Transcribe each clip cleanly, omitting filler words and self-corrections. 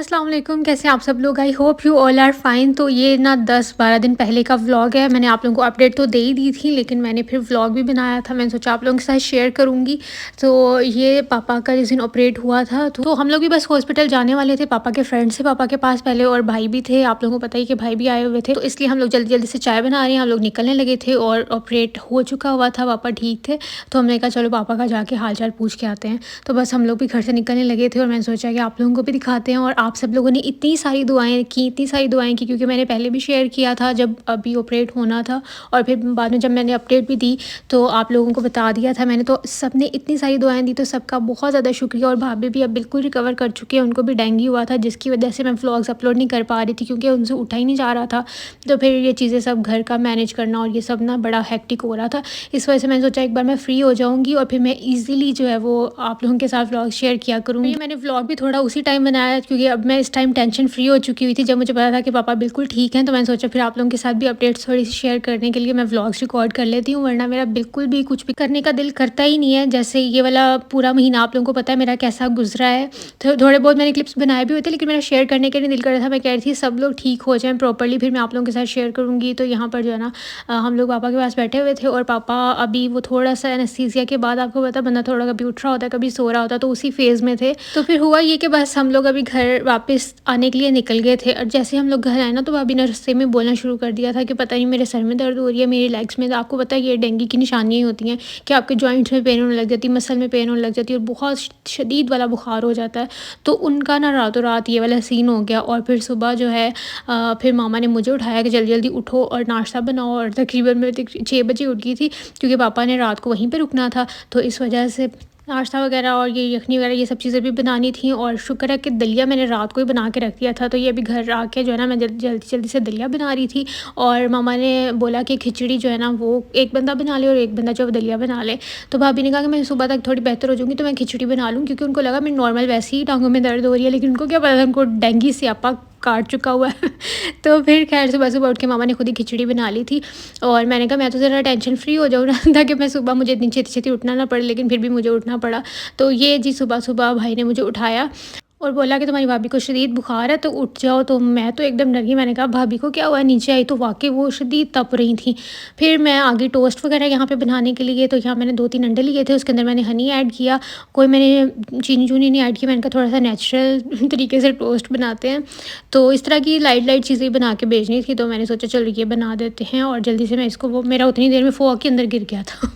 अस्सलाम वालेकुम, कैसे हैं आप सब लोग। I hope you all are fine. तो ये ना 10-12 दिन पहले का व्लॉग है। मैंने आप लोगों को अपडेट तो दे ही दी थी, लेकिन मैंने फिर व्लॉग भी बनाया था। मैंने सोचा आप लोगों के साथ शेयर करूँगी। तो ये पापा का जिस दिन ऑपरेट हुआ था, तो हम लोग भी बस हॉस्पिटल जाने वाले थे। पापा के फ्रेंड्स थे पापा के पास पहले, और भाई भी थे। आप लोगों को पता ही कि भाई भी आए हुए थे, तो इसलिए हम लोग जल्दी जल्दी से चाय बना रहे हैं। हम लोग निकलने लगे थे और ऑपरेट हो चुका हुआ था, पापा ठीक थे। तो हमने कहा चलो पापा का जाके हाल चाल पूछ के आते हैं। तो बस हम लोग भी घर से निकलने लगे थे, और मैंने सोचा कि आप लोगों को भी दिखाते हैं। और आप सब लोगों ने इतनी सारी दुआएं की, क्योंकि मैंने पहले भी शेयर किया था जब अभी ऑपरेट होना था, और फिर बाद में जब मैंने अपडेट भी दी तो आप लोगों को बता दिया था मैंने। तो सब ने इतनी सारी दुआएं दी, तो सबका बहुत ज़्यादा शुक्रिया। और भाभी भी अब बिल्कुल रिकवर कर चुके हैं। उनको भी डेंगू हुआ था, जिसकी वजह से मैं व्लॉग्स अपलोड नहीं कर पा रही थी, क्योंकि उनसे उठा ही नहीं जा रहा था। तो फिर ये चीज़ें सब घर का मैनेज करना और ये सब ना बड़ा हेक्टिक हो रहा था। इस वजह से मैंने सोचा एक बार मैं फ्री हो जाऊँगी और फिर मैं ईज़िली जो है वो आप लोगों के साथ व्लॉग शेयर किया करूँगी। तो मैंने व्लॉग भी थोड़ा उसी टाइम बनाया, क्योंकि अब मैं इस टाइम टेंशन फ्री हो चुकी हुई थी, जब मुझे पता था कि पापा बिल्कुल ठीक हैं। तो मैंने सोचा फिर आप लोगों के साथ भी अपडेट्स थोड़ी सी शेयर करने के लिए मैं व्लॉग्स रिकॉर्ड कर लेती हूँ, वरना मेरा बिल्कुल भी कुछ भी करने का दिल करता ही नहीं है। जैसे ये वाला पूरा महीना आप लोगों को पता है मेरा कैसा गुजरा है। तो थोड़े बहुत मैंने क्लिप्स बनाए भी हुए थे, लेकिन मेरा शेयर करने के लिए दिल कर रहा था। मैं कह रही थी सब लोग ठीक हो जाएं प्रॉपर्ली, फिर मैं आप लोगों के साथ शेयर करूँगी। तो यहाँ पर जो है ना हम लोग पापा के पास बैठे हुए थे, और पापा अभी वो थोड़ा सा एनेस्थीसिया के बाद, आपको पता बंदा थोड़ा कभी उठ रहा होता है कभी सो रहा होता है, तो उसी फेज़ में थे। तो फिर हुआ ये कि बस हम लोग अभी घर वापस आने के लिए निकल गए थे। और जैसे हम लोग घर आए ना, तो भाभी ने रास्ते में बोलना शुरू कर दिया था कि पता नहीं मेरे सर में दर्द हो रही है, मेरी लेग्स में। तो आपको पता है ये डेंगू की निशानियाँ होती हैं कि आपके जॉइंट्स में पेन होने लग जाती है, मसल में पेन होने लग जाती है, और बहुत शदीद वाला बुखार हो जाता है। तो उनका ना रातों रात ये वाला सीन हो गया। और फिर सुबह जो है फिर मामा ने मुझे उठाया कि जल्दी जल्दी उठो और नाश्ता बनाओ। और तकरीबन मैं 6 बजे उठ गई थी, क्योंकि पापा ने रात को वहीं पर रुकना था। तो इस वजह से नाश्ता वगैरह और ये यखनी वगैरह ये सब चीज़ें भी बनानी थी। और शुक्र है कि दलिया मैंने रात को ही बना के रख दिया था। तो ये अभी घर आके जो है ना मैं जल्दी जल्दी से दलिया बना रही थी। और मामा ने बोला कि खिचड़ी जो है ना वो एक बंदा बना ले और एक बंदा जो दलिया बना ले। तो भाभी ने कहा कि मैं सुबह तक थोड़ी बेहतर हो जाऊँगी तो मैं खिचड़ी बना लूँ, क्योंकि उनको लगा मेरी नॉर्मल वैसे ही टांगों में दर्द हो रही है, लेकिन उनको क्या पता था उनको डेंगू स्यापा काट चुका हुआ है। तो फिर खैर सुबह सुबह उठ के मामा ने खुद ही खिचड़ी बना ली थी। और मैंने कहा मैं तो ज़रा टेंशन फ्री हो जाऊँ ना, ताकि मैं सुबह मुझे इतनी छेती छेती उठना ना पड़े, लेकिन फिर भी मुझे उठना पड़ा। तो ये जी सुबह सुबह भाई ने मुझे उठाया और बोला कि तुम्हारी भाभी को शदीद बुखार है, तो उठ जाओ। तो मैं तो एकदम डर गई। मैंने कहा भाभी को क्या हुआ है? नीचे आई तो वाकई वो शदीद तप रही थी। फिर मैं आगे टोस्ट वगैरह यहाँ पे बनाने के लिए, तो यहाँ मैंने 2-3 अंडे लिए थे, उसके अंदर मैंने हनी ऐड किया। कोई मैंने चीनी चूनी नहीं ऐड की। मैंने कहा थोड़ा सा नेचुरल तरीके से टोस्ट बनाते हैं। तो इस तरह की लाइट लाइट चीज़ें बना के भेजनी थी, तो मैंने सोचा चलो ये बना देते हैं। और जल्दी से मैं इसको, वो मेरा उतनी देर में फ़ोआ के अंदर गिर गया था।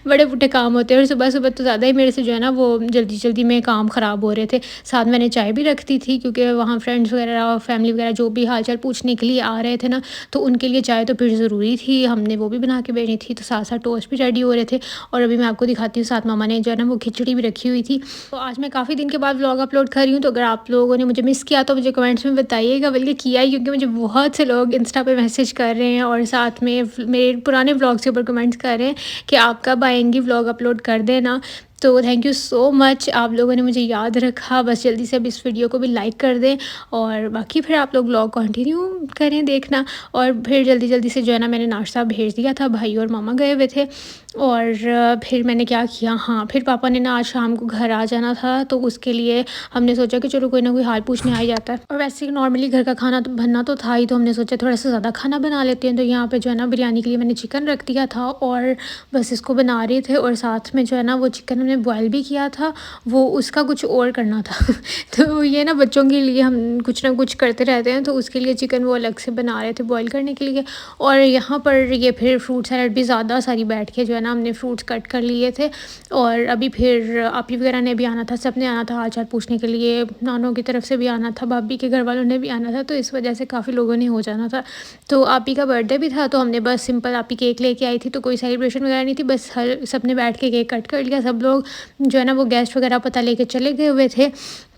बड़े पुट्ठे काम होते हैं, और सुबह सुबह तो ज़्यादा ही मेरे से जो है ना वो जल्दी जल्दी में काम ख़राब हो रहे थे। साथ मैंने चाय भी रख दी थी, क्योंकि वहाँ फ्रेंड्स वगैरह फैमिली वगैरह जो भी हाल चाल पूछने के लिए आ रहे थे ना, तो उनके लिए चाय तो फिर ज़रूरी थी, हमने वो भी बना के भेजी थी। तो साथ साथ टोस्ट भी रेडी हो रहे थे। और अभी मैं आपको दिखाती हूँ, साथ मामा ने जो है ना वो खिचड़ी भी रखी हुई थी। तो आज मैं काफ़ी दिन के बाद व्लॉग अपलोड कर रही हूँ। तो अगर आप लोगों ने मुझे मिस किया तो मुझे कमेंट्स में बताइएगा, बल्कि किया ही, क्योंकि मुझे बहुत से लोग इंस्टा पे मैसेज कर रहे हैं और साथ में मेरे पुराने व्लॉग्स के ऊपर कमेंट्स कर रहे हैं कि आप कब आएंगी, व्लॉग अपलोड कर देना। तो थैंक यू सो मच, आप लोगों ने मुझे याद रखा। बस जल्दी से अब इस वीडियो को भी लाइक कर दें, और बाकी फिर आप लोग व्लॉग कंटिन्यू करें देखना। और फिर जल्दी जल्दी से जो है ना मैंने नाश्ता भेज दिया था, भाई और मामा गए हुए थे। और फिर मैंने क्या किया, हाँ फिर पापा ने ना आज शाम को घर आ जाना था, तो उसके लिए हमने सोचा कि चलो कोई ना कोई हाल पूछने आ ही जाता है। और वैसे नॉर्मली घर का खाना तो बनना तो था ही, तो हमने सोचा थोड़ा सा ज़्यादा खाना बना लेते हैं। तो यहाँ पे जो है ना बिरयानी के लिए मैंने चिकन रख दिया था, और बस इसको बना रहे थे। और साथ में जो है ना वो चिकन हमने बॉयल भी किया था, वो उसका कुछ और करना था। तो ये ना बच्चों के लिए हम कुछ ना कुछ करते रहते हैं, तो उसके लिए चिकन वो अलग से बना रहे थे बॉयल करने के लिए। और यहाँ पर ये फिर फ्रूट सैलड भी ज़्यादा सारी बैठ के जो है ना हमने फ्रूट्स कट कर लिए थे। और अभी फिर आपी वगैरह ने भी आना था, सब ने आना था हाल चाल पूछने के लिए। नानों की तरफ से भी आना था, भाभी के घर वालों ने भी आना था, तो इस वजह से काफ़ी लोगों ने हो जाना था। तो आपी का बर्थडे भी था, तो हमने बस सिंपल आपी केक लेके आई थी, तो कोई सेलिब्रेशन वगैरह नहीं थी। बस हर सब ने बैठ के केक कट कर लिया। सब लोग जो है ना वो गेस्ट वगैरह पता लेके चले गए हुए थे।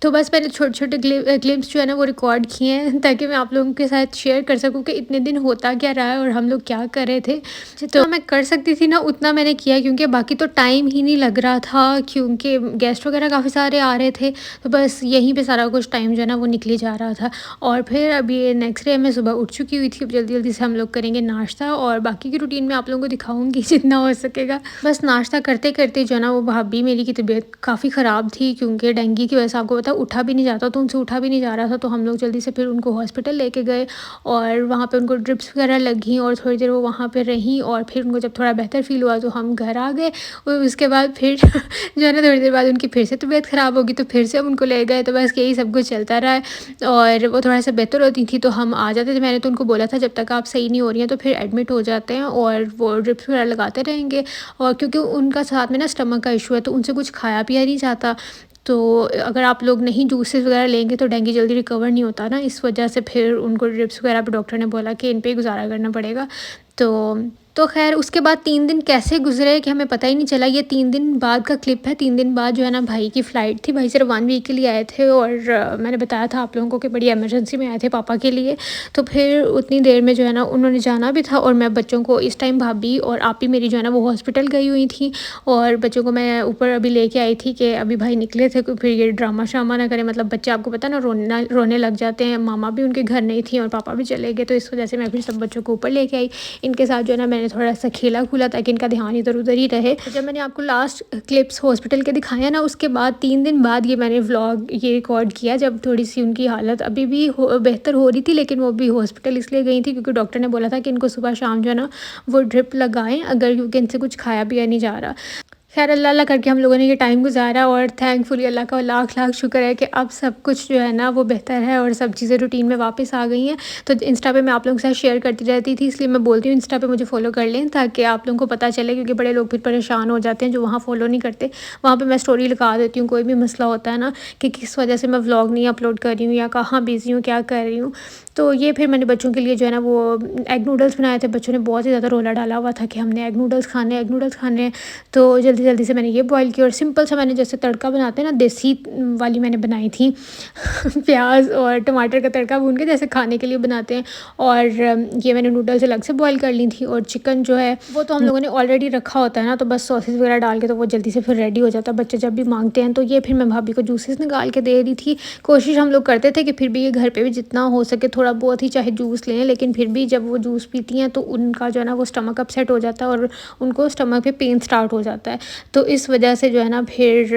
तो बस मैंने छोटे छोटे क्लिप्स जो है ना वो रिकॉर्ड किए हैं, ताकि मैं आप लोगों के साथ शेयर कर सकूं कि इतने दिन होता क्या रहा है और हम लोग क्या कर रहे थे। तो मैं कर सकती थी ना उतना मैंने किया, क्योंकि बाकी तो टाइम ही नहीं लग रहा था, क्योंकि गेस्ट वगैरह काफ़ी सारे आ रहे थे। तो बस यहीं पे सारा कुछ टाइम जो है ना वो निकली जा रहा था। और फिर अभी नेक्स्ट डे मैं सुबह उठ चुकी हुई थी। अब जल्दी जल्दी से हम लोग करेंगे नाश्ता, और बाकी की रूटीन में आप लोगों को दिखाऊंगी जितना हो सकेगा। बस नाश्ता करते करते जो है ना वो भाभी मेरी की तबीयत काफ़ी ख़राब थी, क्योंकि डेंगू की वजह से आपको पता था, उठा भी नहीं जाता, तो उनसे उठा भी नहीं जा रहा था। तो हम लोग जल्दी से फिर उनको हॉस्पिटल लेके गए और वहाँ पे उनको ड्रिप्स वगैरह लगी और थोड़ी देर वो वहाँ पे रहीं और फिर उनको जब थोड़ा बेहतर फ़ील हुआ तो हम घर आ गए। और उसके बाद फिर जो है ना थोड़ी देर बाद उनकी फिर से तबीयत ख़राब होगी, तो फिर से हम उनको ले गए। तो बस यही सब कुछ चलता रहा है और वो थोड़ा सा बेहतर होती थी तो हम आ जाते थे। मैंने तो उनको बोला था जब तक आप सही नहीं हो रही हैं तो फिर एडमिट हो जाते हैं और वो ड्रिप्स वगैरह लगाते रहेंगे। और क्योंकि उनका साथ में ना स्टमक का इशू है तो उनसे कुछ खाया पिया नहीं जाता। तो अगर आप लोग नहीं जूसेस वगैरह लेंगे तो डेंगू जल्दी रिकवर नहीं होता ना, इस वजह से फिर उनको ड्रिप्स वगैरह पे डॉक्टर ने बोला कि इन पे ही गुजारा करना पड़ेगा। तो खैर उसके बाद 3 दिन कैसे गुजरे कि हमें पता ही नहीं चला। ये 3 दिन बाद का क्लिप है। 3 दिन बाद जो है ना भाई की फ़्लाइट थी। भाई सिर्फ 1 वीक के लिए आए थे और मैंने बताया था आप लोगों को कि बड़ी इमरजेंसी में आए थे पापा के लिए। तो फिर उतनी देर में जो है ना उन्होंने जाना भी था और मैं बच्चों को इस टाइम भाभी और आपी मेरी जो है ना वो हॉस्पिटल गई हुई थी और बच्चों को मैं ऊपर अभी लेके आई थी कि अभी भाई निकले थे फिर ये ड्रामा शामा ना करें। मतलब बच्चे आपको पता ना रोने लग जाते हैं। मामा भी उनके घर नहीं थी और पापा भी चले गए, तो इस वजह से मैं फिर सब बच्चों को ऊपर लेके आई। इनके साथ जो है ना मैंने थोड़ा सा खेला खुला ताकि इनका ध्यान इधर उधर ही रहे। तो जब मैंने आपको लास्ट क्लिप्स हॉस्पिटल के दिखाया ना उसके बाद 3 दिन बाद ये मैंने व्लॉग ये रिकॉर्ड किया जब थोड़ी सी उनकी हालत अभी भी बेहतर हो रही थी, लेकिन वो भी हॉस्पिटल इसलिए गई थी क्योंकि डॉक्टर ने बोला था कि इनको सुबह शाम जो है ना वो ड्रिप लगाएं अगर, क्योंकि इनसे कुछ खाया पिया नहीं जा रहा। खैर अल्लाह अल्लाह करके हम लोगों ने ये टाइम गुजारा और थैंकफुली अल्लाह का लाख लाख शुक्र है कि अब सब कुछ जो है ना वो बेहतर है और सब चीज़ें रूटीन में वापस आ गई हैं। तो इंस्टा पे मैं आप लोगों के साथ शेयर करती रहती थी, इसलिए मैं बोलती हूँ इंस्टा पे मुझे फॉलो कर लें ताकि आप लोगों को पता चले, क्योंकि बड़े लोग फिर परेशान हो जाते हैं जो वहाँ फॉलो नहीं करते। वहाँ पर मैं स्टोरी लगा देती हूँ, कोई भी मसला होता है ना कि किस वजह से मैं व्लॉग नहीं अपलोड कर रही हूँ या कहाँ बिज़ी हूँ क्या कर रही हूँ। तो ये फिर मैंने बच्चों के लिए जो है ना वो एग नूडल्स बनाए थे। बच्चों ने बहुत ही ज़्यादा रोला डाला हुआ था कि हमने एग नूडल्स खाने एग नूडल्स खाने। तो जल्दी जल्दी से मैंने ये बॉयल किया और सिंपल सा मैंने जैसे तड़का बनाते हैं ना देसी वाली मैंने बनाई थी प्याज और टमाटर का तड़का भून के जैसे खाने के लिए बनाते हैं। और ये मैंने नूडल्स अलग से बॉयल कर ली थी और चिकन जो है वो तो हम लोगों ने ऑलरेडी रखा होता है ना, तो बस सॉसेस वगैरह डाल के तो वो जल्दी से फिर रेडी हो जाता है बच्चे जब भी मांगते हैं। तो ये फिर मैं भाभी को जूसेस निकाल के दे रही थी। कोशिश हम लोग करते थे कि फिर भी ये घर पे भी जितना हो सके थोड़ा बहुत ही चाहे जूस लें, लेकिन फिर भी जब वो जूस पीती हैं तो उनका जो है ना वो स्टमक अपसेट हो जाता है और उनको स्टमक पे पेन स्टार्ट हो जाता है। तो इस वजह से जो है ना फिर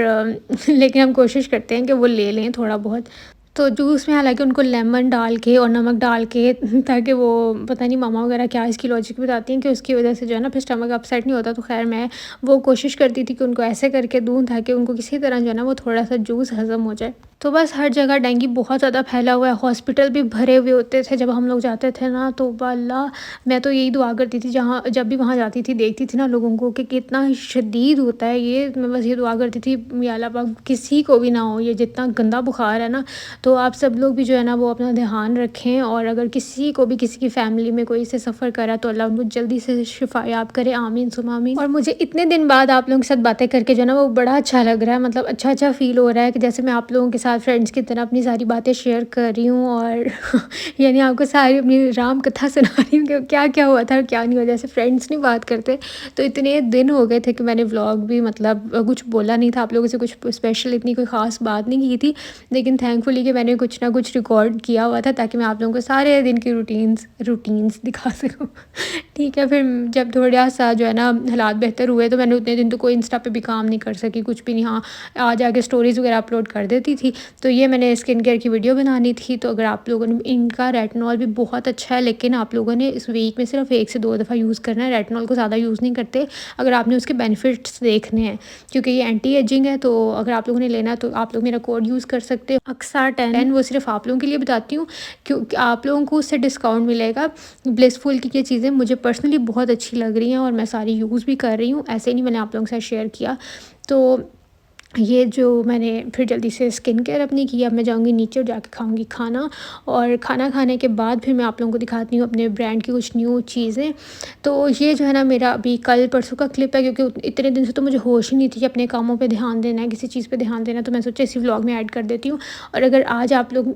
लेकिन हम कोशिश करते हैं कि वो ले लें थोड़ा बहुत। तो जूस में हालांकि उनको लेमन डाल के और नमक डाल के ताकि वो पता नहीं मामा वगैरह क्या इसकी लॉजिक बताती हैं कि उसकी वजह से जो है ना फिर स्टमक अपसेट नहीं होता। तो खैर मैं वो कोशिश करती थी कि उनको ऐसे करके दूँ ताकि उनको किसी तरह जो है ना वो थोड़ा सा जूस हज़म हो जाए। तो बस हर जगह डेंगू बहुत ज़्यादा फैला हुआ है, हॉस्पिटल भी भरे हुए होते थे जब हम लोग जाते थे ना। तो अल्लाह मैं तो यही दुआ करती थी जहाँ जब भी वहाँ जाती थी देखती थी ना लोगों को कि कितना शदीद होता है ये। मैं बस ये दुआ करती थी या अल्लाह पाक किसी को भी ना हो ये जितना गंदा बुखार है ना। तो आप सब लोग भी जो है ना वो अपना ध्यान रखें और अगर किसी को भी किसी की फ़ैमिली में कोई इसे सफ़र करा तो अल्लाह उनको जल्दी से शिफा याब करे, आमीन सुम आमीन। और मुझे इतने दिन बाद आप लोगों के साथ बातें करके जो है ना वो बड़ा अच्छा लग रहा है, मतलब अच्छा फ़ील हो रहा है कि जैसे मैं आप लोगों के साथ फ्रेंड्स की तरह अपनी सारी बातें शेयर कर रही हूँ और यानी आपको सारी अपनी राम कथा सुना रही हूँ कि क्या क्या हुआ था और क्या नहीं हुआ। जैसे फ्रेंड्स नहीं बात करते, तो इतने दिन हो गए थे कि मैंने व्लॉग भी मतलब कुछ बोला नहीं था आप लोगों से, कुछ स्पेशल इतनी कोई ख़ास बात नहीं की थी। लेकिन थैंकफुली कि मैंने कुछ ना कुछ रिकॉर्ड किया हुआ था ताकि मैं आप लोगों को सारे दिन की रूटीन्स दिखा सकूँ। ठीक है, फिर जब थोड़ा सा जो है ना हालात बेहतर हुए तो मैंने उतने दिन तो कोई इंस्टा पे भी काम नहीं कर सकी, कुछ भी नहीं। हाँ, आ जाके स्टोरीज़ वगैरह अपलोड कर देती थी। तो ये मैंने स्किन केयर की वीडियो बनानी थी। तो अगर आप लोगों ने इनका रेटिनॉल भी बहुत अच्छा है, लेकिन आप लोगों ने इस वीक में सिर्फ 1 से 2 दफ़ा यूज़ करना है। रेटिनॉल को ज़्यादा यूज़ नहीं करते अगर आपने उसके बेनिफिट्स देखने हैं, क्योंकि ये एंटी एजिंग है। तो अगर आप लोगों ने लेना है तो आप लोग मेरा कोड यूज़ कर सकते हो अक्सा 10। वो सिर्फ आप लोगों के लिए बताती हूँ क्योंकि आप लोगों को उससे डिस्काउंट मिलेगा। ब्लिसफुल की ये चीज़ें मुझे पर्सनली बहुत अच्छी लग रही हैं और मैं सारी यूज़ भी कर रही हूँ। ऐसे नहीं मैंने आप लोगों के साथ शेयर किया। तो ये जो मैंने फिर जल्दी से स्किन केयर अपनी की। अब मैं जाऊँगी नीचे और जाके खाऊँगी खाना, और खाना खाने के बाद फिर मैं आप लोगों को दिखाती हूँ अपने ब्रांड की कुछ न्यू चीज़ें। तो ये जो है ना मेरा अभी कल परसों का क्लिप है, क्योंकि इतने दिन से तो मुझे होश ही नहीं थी कि अपने कामों पे ध्यान देना है, किसी चीज़ पे ध्यान देना है। तो मैं सोचा इसी व्लॉग में ऐड कर देती हूँ। और अगर आज आप लोग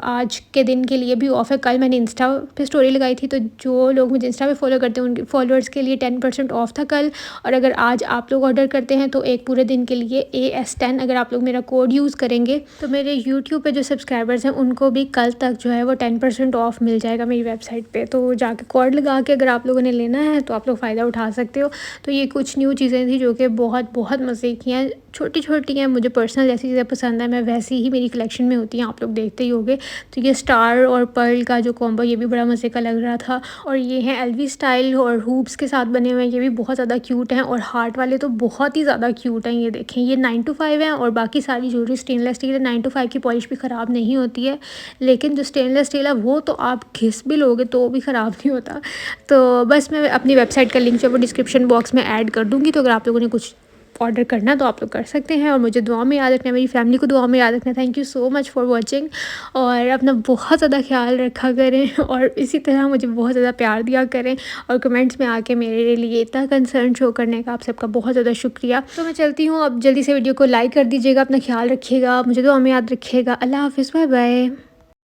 आज के दिन के लिए भी ऑफ़ है, कल मैंने इंस्टा पे स्टोरी लगाई थी, तो जो लोग मुझे इंस्टा पे फॉलो करते हैं उनके फॉलोअर्स के लिए 10% ऑफ था कल। और अगर आज आप लोग ऑर्डर करते हैं तो एक पूरे दिन के लिए AS10 अगर आप लोग मेरा कोड यूज़ करेंगे तो मेरे यूट्यूब पे जो सब्सक्राइबर्स हैं उनको भी कल तक जो है वो 10% ऑफ मिल जाएगा मेरी वेबसाइट पे। तो जाके कोड लगा के अगर आप लोगों ने लेना है तो आप लोग फ़ायदा उठा सकते हो। तो ये कुछ न्यू चीज़ें थी जो कि बहुत बहुत मज़े की हैं, छोटी छोटी हैं। मुझे पर्सनल जैसी चीज़ें पसंद है, मैं वैसी ही मेरी कलेक्शन में होती हैं, आप लोग देखते ही होंगे। तो ये स्टार और पर्ल का जो कॉम्बो ये भी बड़ा मज़े का लग रहा था। और ये हैं LV स्टाइल और हूप्स के साथ बने हुए हैं, ये भी बहुत ज़्यादा क्यूट हैं। और हार्ट वाले तो बहुत ही ज़्यादा क्यूट हैं। ये देखें, ये 9 to 5 हैं और बाकी सारी ज्वेलरी स्टेनलेस स्टील है। 9 to 5 की पॉलिश भी ख़राब नहीं होती है, लेकिन जो स्टेनलेस स्टील है वो तो आप घिस भी लोगे तो भी ख़राब नहीं होता। तो बस मैं अपनी वेबसाइट का लिंक जो है वो डिस्क्रिप्शन बॉक्स में ऐड कर दूँगी, तो अगर आप लोगों ने कुछ ऑर्डर करना तो आप लोग कर सकते हैं। और मुझे दुआ में याद रखना, मेरी फैमिली को दुआ में याद रखना। Thank you so much for watching, और अपना बहुत ज़्यादा ख्याल रखा करें और इसी तरह मुझे बहुत ज़्यादा प्यार दिया करें। और कमेंट्स में आके मेरे लिए इतना कंसर्न शो करने का आप सबका बहुत ज़्यादा शुक्रिया। तो मैं चलती हूँ, अब जल्दी से वीडियो को लाइक कर दीजिएगा, अपना ख्याल रखिएगा, मुझे दुआ में याद रखिएगा। अल्लाह हाफ़िज़, बाय बाय।